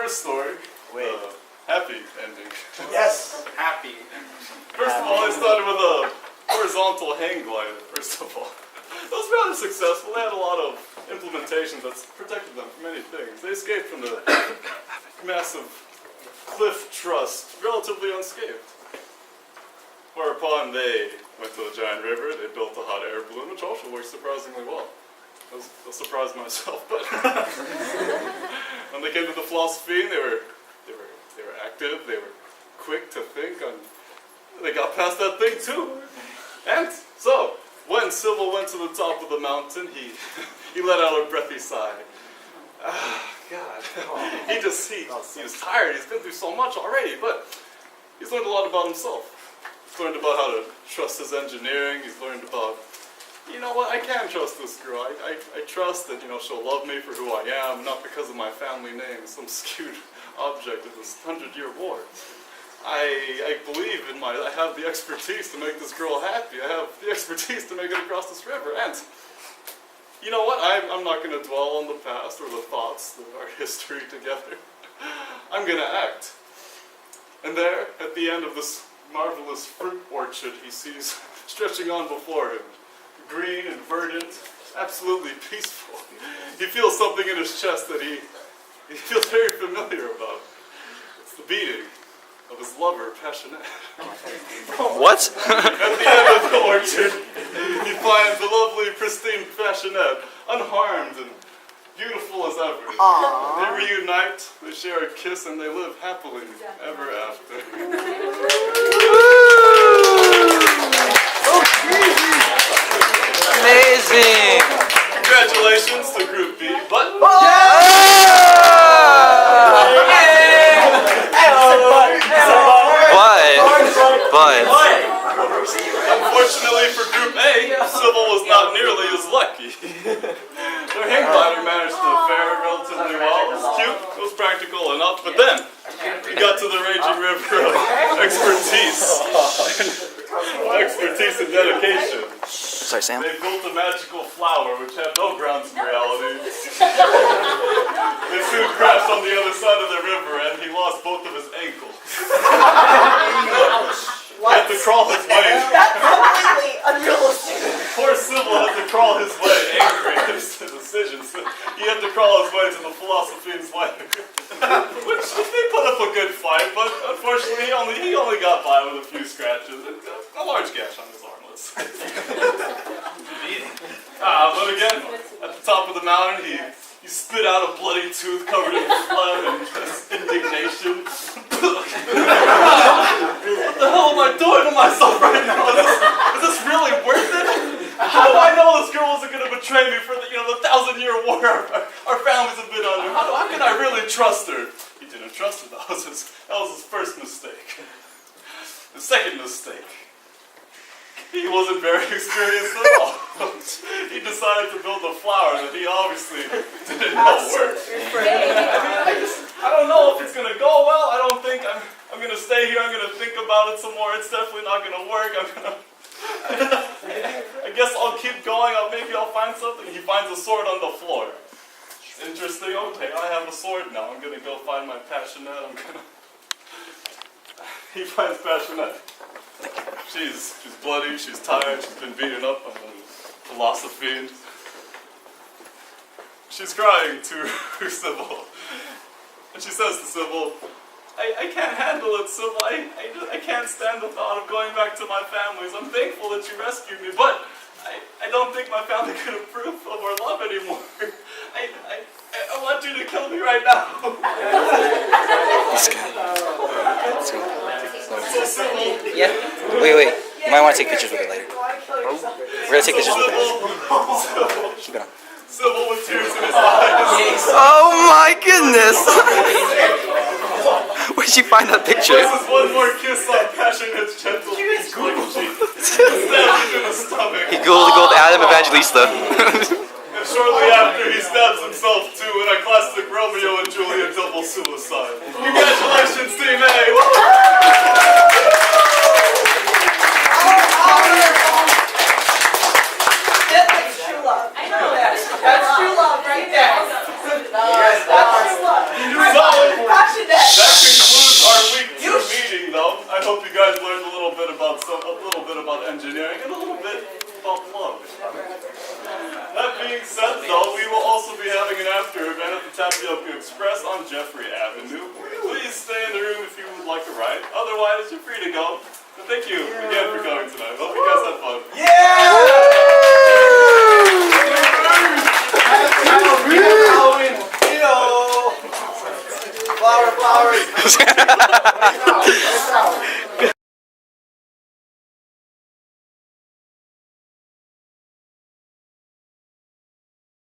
first story, happy ending. Yes. Happy. First of all, they started with a horizontal hang glider, first of all. That was rather successful. They had a lot of implementations that protected them from many things. They escaped from the massive cliff truss relatively unscathed. Whereupon they went to the giant river, they built a hot air balloon, which also worked surprisingly well. I was surprised myself, but when they came to the philosophy, they were active, they were quick to think, and they got past that thing too. And so, when Sybil went to the top of the mountain, he let out a breathy sigh. God, he was tired, he's been through so much already, but he's learned a lot about himself. He's learned about how to trust his engineering, he's learned about, you know what, I can trust this girl. I trust that, she'll love me for who I am, not because of my family name, some skewed object of this 100-year war. I believe I have the expertise to make this girl happy. I have the expertise to make it across this river. And you know what? I'm not going to dwell on the past or the thoughts of our history together. I'm going to act. And there, at the end of this marvelous fruit orchard he sees stretching on before him, green and verdant, absolutely peaceful. He feels something in his chest that he feels very familiar about. It's the beating of his lover, Passionate. What? At the end of the orchard, he finds the lovely, pristine Passionate, unharmed and beautiful as ever. Aww. They reunite, they share a kiss, and they live happily ever after. Amazing! Congratulations to Group B, but... Unfortunately for Group A, Sybil was not nearly as lucky. Their hang glider managed to fare relatively well. It was cute, it was practical enough, but then he got to the raging river of expertise and dedication. Sorry, Sam. They built a magical flower which had no grounds of reality. They soon crashed on the other side of the river and he lost both of his ankles. He had to crawl his way. That's completely unrealistic. Poor Sybil had to crawl his way, angry at his decisions. He had to crawl his way to the philosopher's wife. Which they put up a good fight, but unfortunately he only got by with a few scratches and a large gash on his armlets. But again, at the top of the mountain, he spit out a bloody tooth covered in blood and indignation. What the hell am I doing to myself right now? Is this really worth it? How do I know this girl isn't going to betray me for the 1,000-year war our families have been under? How can I really trust her? He didn't trust her. That was his first mistake. The second mistake. He wasn't very experienced at all. He decided to build a flower that he obviously didn't know worked. I don't know if it's going to go well. I don't think I'm going to stay here. I'm going to think about it some more. It's definitely not going to work. I guess I'll keep going. Maybe I'll find something. He finds a sword on the floor. Interesting. Okay, I have a sword now. I'm going to go find my Passionate. He finds Passionate. She's bloody, she's tired, she's been beaten up on philosophy. She's crying to Sybil. And she says to Sybil, I can't handle it, Sybil. I can't stand the thought of going back to my families. I'm thankful that you rescued me, but I don't think my family could approve of our love anymore. I want you to kill me right now. So Sybil... Yeah. Wait. You might want to take pictures with it later. We're going to take pictures with it. Keep it on. Sybil with tears in his eyes. Oh my goodness! Where'd you find that picture? This is one more kiss on Passionate's gentle cheek. Stabbed in the stomach. He googled Adam Evangelista. And shortly after, he stabs himself too in a classic Romeo and Juliet double suicide. Congratulations, Team A! That's true love. I know that. That's true love right there. That's true love. little bit about love. That being said, though, we will also be having an after event at the Tapioca Express on Jeffrey Avenue. Please stay in the room if you would like to ride. Otherwise, you're free to go. And thank you again for coming tonight. Hope you guys had fun. Halloween. Flowers.